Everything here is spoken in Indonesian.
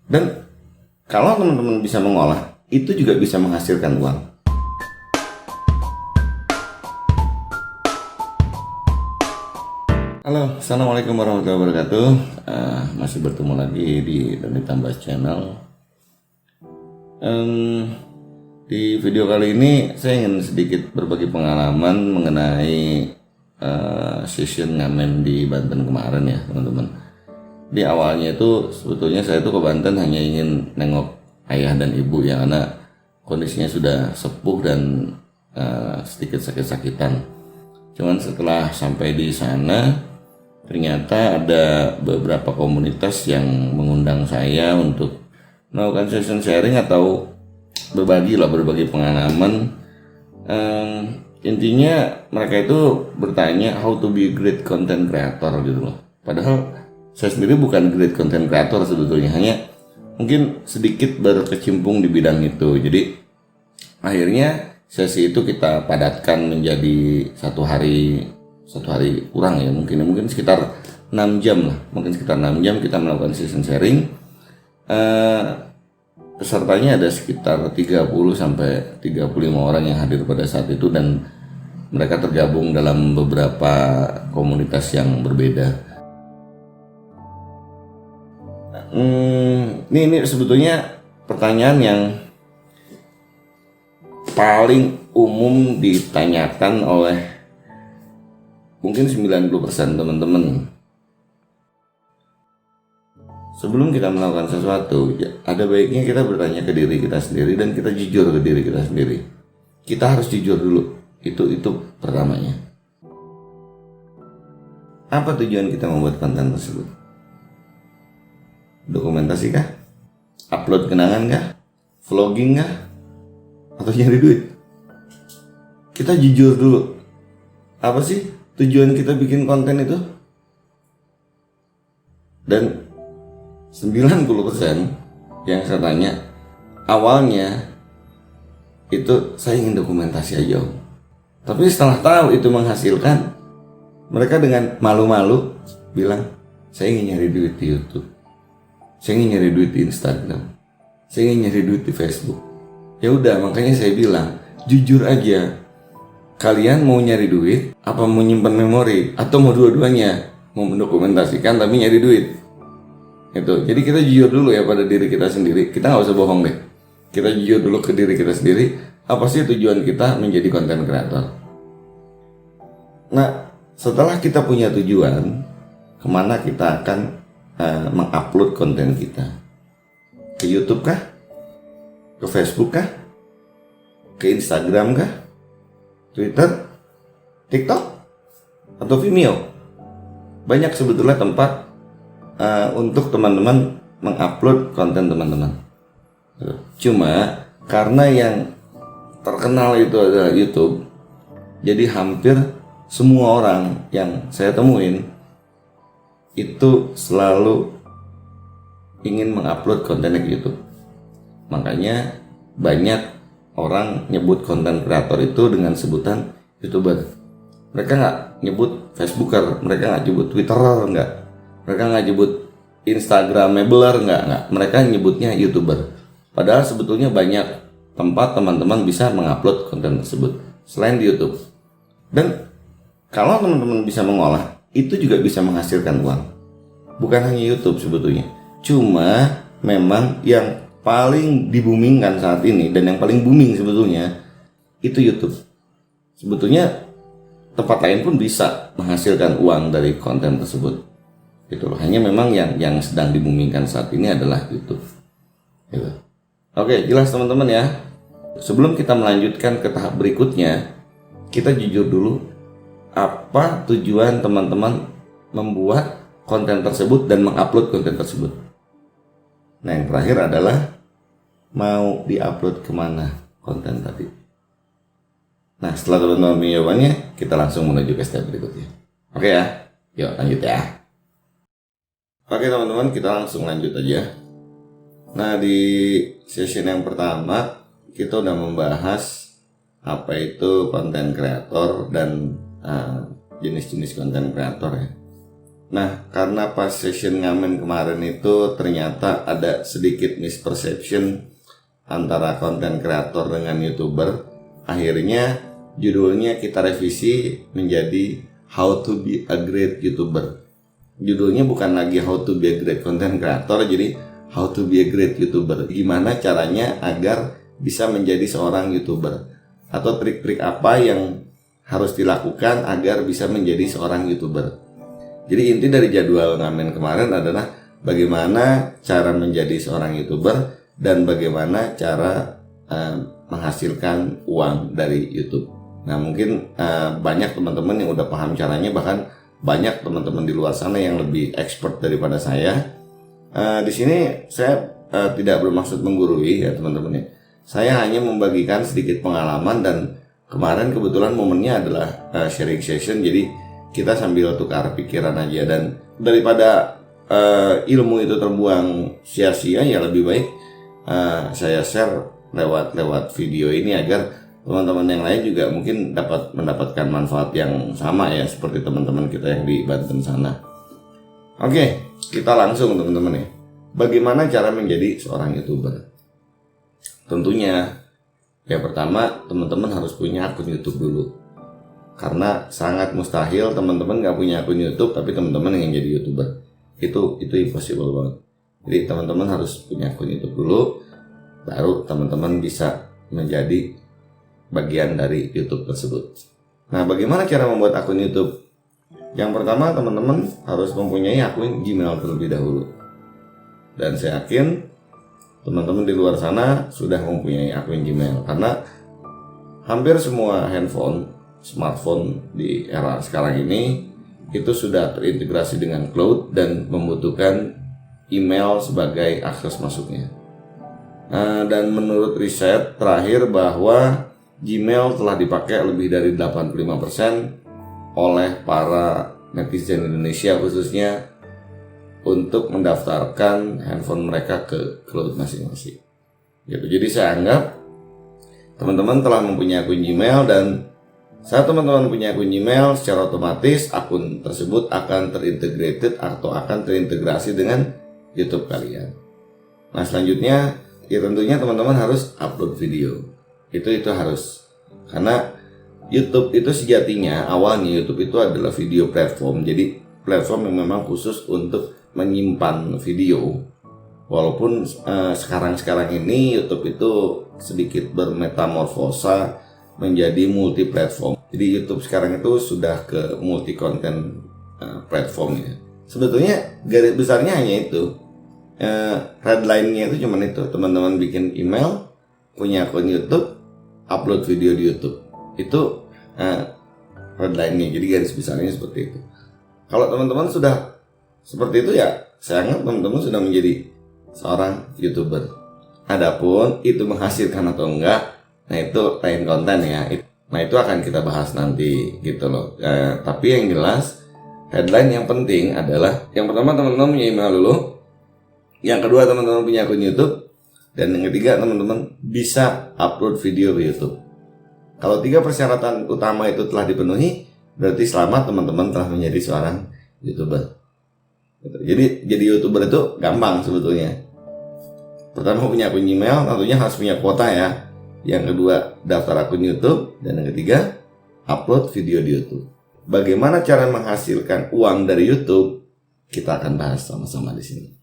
Dan kalau teman-teman bisa mengolah, itu juga bisa menghasilkan uang. Halo, assalamualaikum warahmatullahi wabarakatuh. Masih bertemu lagi di Doni Tambas Channel. Di video kali ini saya ingin sedikit berbagi pengalaman mengenai session ngamen di Banten kemarin ya teman-teman. Di awalnya itu sebetulnya saya tuh ke Banten hanya ingin nengok ayah dan ibu ya, karena kondisinya sudah sepuh dan sedikit sakit-sakitan. Cuman setelah sampai di sana ternyata ada beberapa komunitas yang mengundang saya untuk melakukan session sharing atau berbagi pengalaman. Intinya mereka itu bertanya how to be great content creator gitu loh. Padahal saya sendiri bukan great content creator sebetulnya, hanya mungkin sedikit berkecimpung di bidang itu. Jadi akhirnya sesi itu kita padatkan menjadi satu hari kurang ya, mungkin sekitar 6 jam lah, mungkin sekitar 6 jam kita melakukan session sharing. Pesertanya ada sekitar 30 sampai 35 orang yang hadir pada saat itu, dan mereka tergabung dalam beberapa komunitas yang berbeda. Ini sebetulnya pertanyaan yang paling umum ditanyakan oleh mungkin 90% teman-teman. Sebelum kita melakukan sesuatu, ada baiknya kita bertanya ke diri kita sendiri dan kita jujur ke diri kita sendiri. Kita harus jujur dulu. Itu pertamanya. Apa tujuan kita membuat konten tersebut? Dokumentasi kah? Upload kenangan kah? Vlogging kah? Atau nyari duit? Kita jujur dulu. Apa sih tujuan kita bikin konten itu? Dan 90% yang saya tanya awalnya itu saya ingin dokumentasi aja. Tapi setelah tahu itu menghasilkan, mereka dengan malu-malu bilang saya ingin nyari duit di YouTube, saya ingin nyari duit di Instagram, saya ingin nyari duit di Facebook. Ya udah, makanya saya bilang jujur aja. Kalian mau nyari duit, apa mau nyimpan memori, atau mau dua-duanya? Mau mendokumentasikan tapi nyari duit. Itu. Jadi kita jujur dulu ya pada diri kita sendiri. Kita nggak usah bohong deh. Kita jujur dulu ke diri kita sendiri. Apa sih tujuan kita menjadi konten kreator? Nah, setelah kita punya tujuan, kemana kita akan mengupload konten kita? Ke YouTube kah? Ke Facebook kah? Ke Instagram kah? Twitter? TikTok? Atau Vimeo? Banyak sebetulnya tempat untuk teman-teman mengupload konten teman-teman. Cuma karena yang terkenal itu adalah YouTube, jadi hampir semua orang yang saya temuin itu selalu ingin mengupload kontennya ke YouTube. Makanya banyak orang nyebut konten kreator itu dengan sebutan YouTuber. Mereka nggak nyebut Facebooker, mereka nggak nyebut Twitterer, mereka nggak nyebut Instagramabler, nggak. Mereka nyebutnya YouTuber. Padahal sebetulnya banyak tempat teman-teman bisa mengupload konten tersebut selain di YouTube. Dan kalau teman-teman bisa mengolah, itu juga bisa menghasilkan uang. Bukan hanya YouTube sebetulnya. Cuma memang yang paling dibumingkan saat ini dan yang paling booming sebetulnya itu YouTube. Sebetulnya tempat lain pun bisa menghasilkan uang dari konten tersebut. Gitu loh. Hanya memang yang sedang dibumingkan saat ini adalah YouTube. Gitu. Oke, jelas teman-teman ya. Sebelum kita melanjutkan ke tahap berikutnya, kita jujur dulu apa tujuan teman-teman membuat konten tersebut dan mengupload konten tersebut. Nah, yang terakhir adalah mau diupload kemana konten tadi. Nah, setelah teman-teman punya jawabannya, kita langsung menuju ke step berikutnya. Oke ya, yuk lanjut ya. Oke teman-teman, kita langsung lanjut aja. Nah, di session yang pertama kita udah membahas apa itu konten kreator dan jenis-jenis konten kreator ya. Nah, karena pas session ngamen kemarin itu ternyata ada sedikit misperception antara konten kreator dengan YouTuber. Akhirnya judulnya kita revisi menjadi How to be a great YouTuber. Judulnya bukan lagi How to be a great content creator, jadi How to be a great YouTuber. Gimana caranya agar bisa menjadi seorang YouTuber, atau trik-trik apa yang harus dilakukan agar bisa menjadi seorang YouTuber. Jadi inti dari jadwal ngamen kemarin adalah bagaimana cara menjadi seorang YouTuber dan bagaimana cara menghasilkan uang dari YouTube. Nah, mungkin banyak teman-teman yang udah paham caranya, bahkan banyak teman-teman di luar sana yang lebih expert daripada saya. Di sini saya tidak bermaksud menggurui ya teman-teman ya. Saya hanya membagikan sedikit pengalaman, dan kemarin kebetulan momennya adalah sharing session, jadi kita sambil tukar pikiran aja. Dan daripada ilmu itu terbuang sia-sia, ya lebih baik saya share lewat video ini agar teman-teman yang lain juga mungkin dapat mendapatkan manfaat yang sama ya, seperti teman-teman kita yang di Banten sana. Oke, kita langsung teman-teman ya. Bagaimana cara menjadi seorang YouTuber? Tentunya yang pertama teman-teman harus punya akun YouTube dulu. Karena sangat mustahil teman-teman nggak punya akun YouTube tapi teman-teman ingin jadi YouTuber. Itu impossible banget. Jadi teman-teman harus punya akun YouTube dulu, baru teman-teman bisa menjadi bagian dari YouTube tersebut. Nah, bagaimana cara membuat akun YouTube? Yang pertama, teman-teman harus mempunyai akun Gmail terlebih dahulu. Dan saya yakin teman-teman di luar sana sudah mempunyai akun Gmail, karena hampir semua handphone, smartphone di era sekarang ini itu sudah terintegrasi dengan cloud dan membutuhkan email sebagai akses masuknya. Dan menurut riset terakhir bahwa Gmail telah dipakai lebih dari 85% oleh para netizen Indonesia khususnya untuk mendaftarkan handphone mereka ke cloud masing-masing. Gitu. Jadi saya anggap teman-teman telah mempunyai akun Gmail, dan saat teman-teman punya akun Gmail, secara otomatis akun tersebut akan terintegrated atau akan terintegrasi dengan YouTube kalian. Nah, selanjutnya ya tentunya teman-teman harus upload video. Itu harus. Karena YouTube itu sejatinya awalnya YouTube itu adalah video platform. Jadi platform yang memang khusus untuk menyimpan video. Walaupun sekarang ini YouTube itu sedikit bermetamorfosa menjadi multi platform. Jadi YouTube sekarang itu sudah ke multi content platform ya. Sebetulnya garis besarnya hanya itu. Headline-nya itu cuma itu. Teman-teman bikin email, punya akun YouTube, upload video di YouTube. Itu headline-nya. Jadi garis besarnya seperti itu. Kalau teman-teman sudah seperti itu ya, saya anggap teman-teman sudah menjadi seorang YouTuber. Adapun itu menghasilkan atau enggak, nah itu lain konten ya. Nah itu akan kita bahas nanti gitu loh. Tapi yang jelas headline yang penting adalah yang pertama teman-teman punya email dulu, yang kedua teman-teman punya akun YouTube, dan yang ketiga teman-teman bisa upload video ke YouTube. Kalau 3 persyaratan utama itu telah dipenuhi, berarti selamat teman-teman telah menjadi seorang YouTuber. Jadi YouTuber itu gampang sebetulnya. Pertama punya akun Gmail, tentunya harus punya kuota ya. Yang kedua daftar akun YouTube, dan yang ketiga upload video di YouTube. Bagaimana cara menghasilkan uang dari YouTube? Kita akan bahas sama-sama di sini.